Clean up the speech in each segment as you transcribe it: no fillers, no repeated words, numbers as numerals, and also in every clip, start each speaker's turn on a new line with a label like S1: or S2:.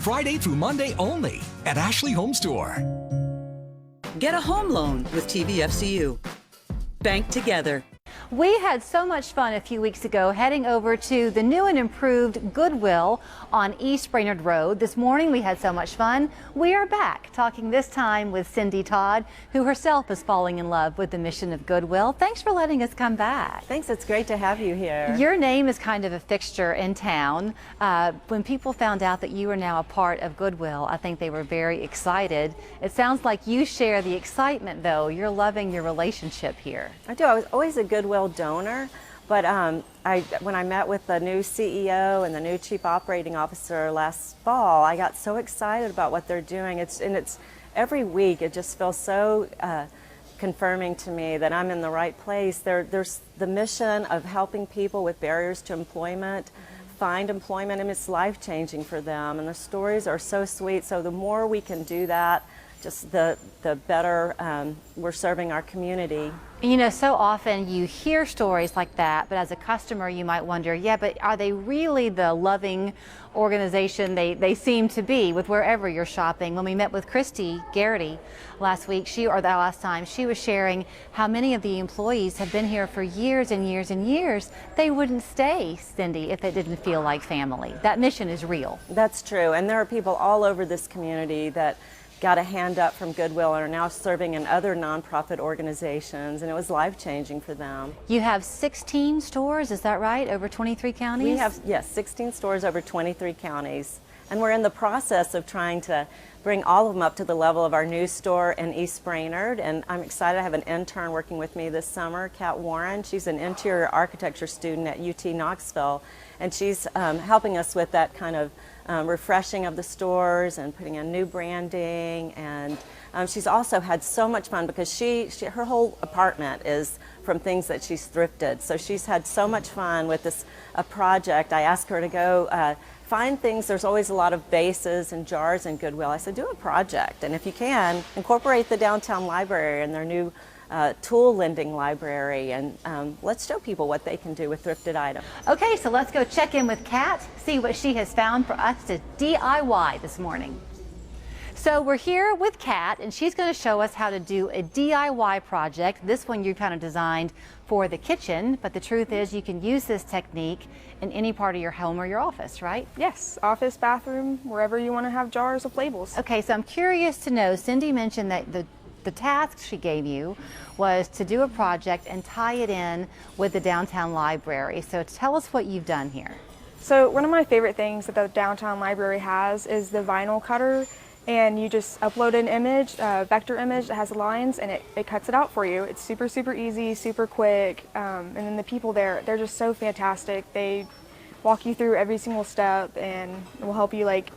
S1: Friday through Monday only at Ashley Home Store.
S2: Get a home loan with TVFCU. Bank together.
S3: We had so much fun a few weeks ago heading over to the new and improved Goodwill on East Brainerd Road. This morning we had so much fun. We are back talking this time with Cindy Todd, who herself is falling in love with the mission of Goodwill. Thanks for letting us come back.
S4: Thanks, it's great to have you here.
S3: Your name is kind of a fixture in town. When people found out that you are now a part of Goodwill, I think they were very excited. It sounds like you share the excitement though. You're loving your relationship here.
S4: I do. I was always a Goodwill donor, but when I met with the new CEO and the new Chief Operating Officer last fall, I got so excited about what they're doing. It's every week it just feels so confirming to me that I'm in the right place. There's the mission of helping people with barriers to employment find employment, and it's life-changing for them, and the stories are so sweet. So the more we can do that, just the better we're serving our community.
S3: You know, so often you hear stories like that, but as a customer you might wonder, yeah, but are they really the loving organization they seem to be with wherever you're shopping? When we met with Christy Garrity last week, the last time, she was sharing how many of the employees have been here for years and years and years. They wouldn't stay, Cindy, if it didn't feel like family. That mission is real.
S4: That's true, and there are people all over this community that got a hand up from Goodwill and are now serving in other nonprofit organizations, and it was life-changing for them.
S3: You have 16 stores, is that right? Over 23 counties?
S4: We have, yes, 16 stores over 23 counties, and we're in the process of trying to bring all of them up to the level of our new store in East Brainerd, and I'm excited. I have an intern working with me this summer, Kat Warren. She's an interior architecture student at UT Knoxville, and she's helping us with that kind of refreshing of the stores and putting in new branding, and she's also had so much fun because her whole apartment is from things that she's thrifted, so she's had so much fun with this project. I asked her to go find things. There's always a lot of bases and jars in Goodwill. I said, do a project, and if you can, incorporate the downtown library and their new tool lending library, and let's show people what they can do with thrifted items.
S3: Okay, so let's go check in with Kat, see what she has found for us to DIY this morning. So we're here with Kat, and she's going to show us how to do a DIY project. This one you kind of designed for the kitchen, but the truth is you can use this technique in any part of your home or your office, right?
S5: Yes, office, bathroom, wherever you want to have jars of labels.
S3: Okay, so I'm curious to know, Cindy mentioned that the task she gave you was to do a project and tie it in with the downtown library. So tell us what you've done here.
S5: So one of my favorite things that the downtown library has is the vinyl cutter, and you just upload an image, a vector image that has lines, and it cuts it out for you. It's super, super easy, super quick, and then the people there, they're just so fantastic. They walk you through every single step and will help you like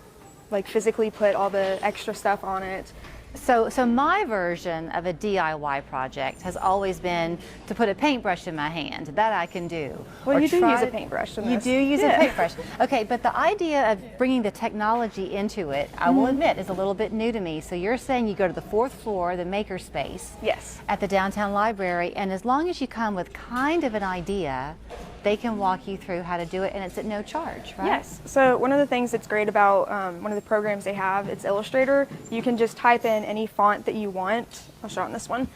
S5: physically put all the extra stuff on it.
S3: So my version of a DIY project has always been to put a paintbrush in my hand. That I can do.
S5: Well, you do use a paintbrush in this.
S3: You do use a paintbrush. Okay, but the idea of bringing the technology into it, I will admit, is a little bit new to me. So you're saying you go to the 4th floor, the maker space,
S5: yes,
S3: at the downtown library, and as long as you come with kind of an idea, they can walk you through how to do it, and it's at no charge, right?
S5: Yes. So one of the things that's great about one of the programs they have, it's Illustrator. You can just type in any font that you want. I'll show on this one.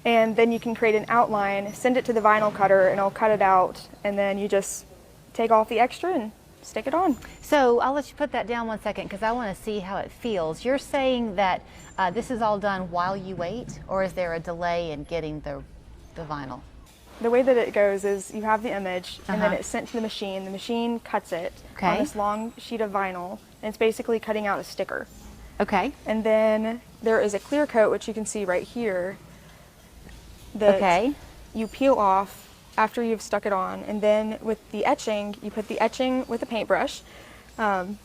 S5: And then you can create an outline, send it to the vinyl cutter, and it'll cut it out. And then you just take off the extra and stick it on.
S3: So I'll let you put that down one second because I want to see how it feels. You're saying that this is all done while you wait, or is there a delay in getting the vinyl?
S5: The way that it goes is you have the image, and then it's sent to the machine. The machine cuts it on this long sheet of vinyl, and it's basically cutting out a sticker.
S3: Okay.
S5: And then there is a clear coat, which you can see right here, that you peel off after you've stuck it on. And then with the etching, you put the etching with a paintbrush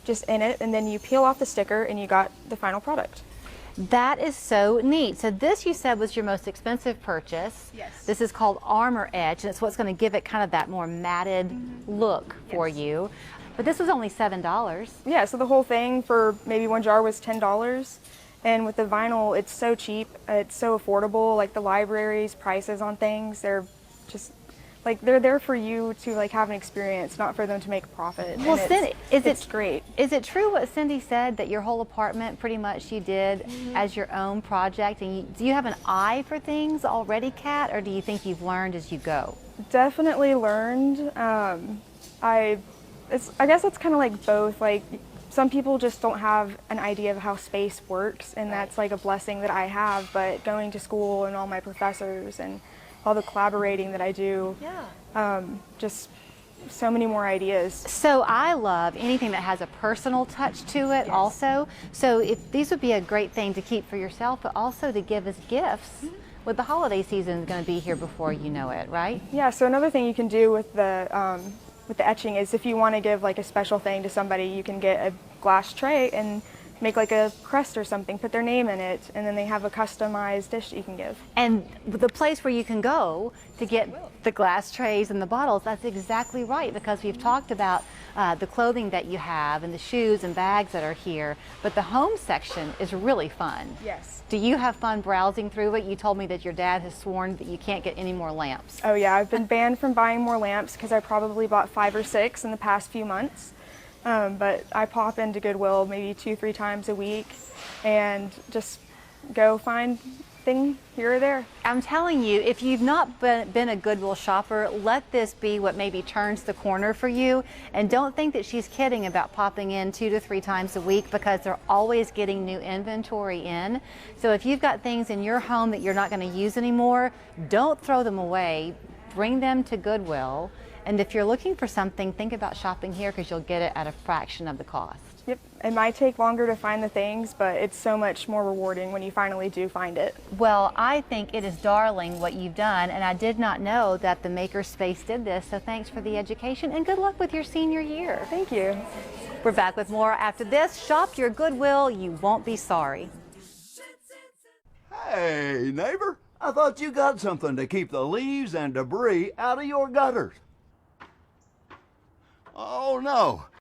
S5: just in it, and then you peel off the sticker, and you got the final product.
S3: That is so neat. So this, you said, was your most expensive purchase.
S5: Yes.
S3: This is called Armor Etch, and it's what's going to give it kind of that more matted look for you. But this was only $7.
S5: Yeah, so the whole thing for maybe one jar was $10. And with the vinyl, it's so cheap, it's so affordable. Like the library's prices on things, they're just like they're there for you to like have an experience, not for them to make a profit.
S3: Well,
S5: And
S3: Cindy,
S5: it's great.
S3: Is it true what Cindy said, that your whole apartment pretty much you did
S5: Mm-hmm.
S3: as your own project? And do you have an eye for things already, Kat, or do you think you've learned as you go?
S5: Definitely learned. I guess it's kind of like both. Like some people just don't have an idea of how space works, and that's like a blessing that I have. But going to school and all my professors and all the collaborating that I do, just so many more ideas.
S3: So I love anything that has a personal touch to it also. So if these would be a great thing to keep for yourself, but also to give as gifts. With the holiday season going to be here before you know it, right?
S5: Yeah, so another thing you can do with the etching is if you want to give like a special thing to somebody, you can get a glass tray and make like a crest or something, put their name in it, and then they have a customized dish that you can give.
S3: And the place where you can go to get the glass trays and the bottles, that's exactly right, because we've talked about the clothing that you have and the shoes and bags that are here, but the home section is really fun.
S5: Yes.
S3: Do you have fun browsing through it? You told me that your dad has sworn that you can't get any more lamps.
S5: Oh yeah, I've been banned from buying more lamps because I probably bought 5 or 6 in the past few months. But I pop into Goodwill maybe 2-3 times a week and just go find thing here or there.
S3: I'm telling you, if you've not been a Goodwill shopper, let this be what maybe turns the corner for you. And don't think that she's kidding about popping in 2 to 3 times a week, because they're always getting new inventory in. So if you've got things in your home that you're not going to use anymore, don't throw them away. Bring them to Goodwill. And if you're looking for something, think about shopping here, because you'll get it at a fraction of the cost.
S5: Yep, it might take longer to find the things, but it's so much more rewarding when you finally do find it.
S3: Well, I think it is darling what you've done, and I did not know that the Makerspace did this, so thanks for the education and good luck with your senior year.
S5: Thank you.
S3: We're back with more after this. Shop your Goodwill, you won't be sorry.
S6: Hey, neighbor, I thought you got something to keep the leaves and debris out of your gutters. Oh, no.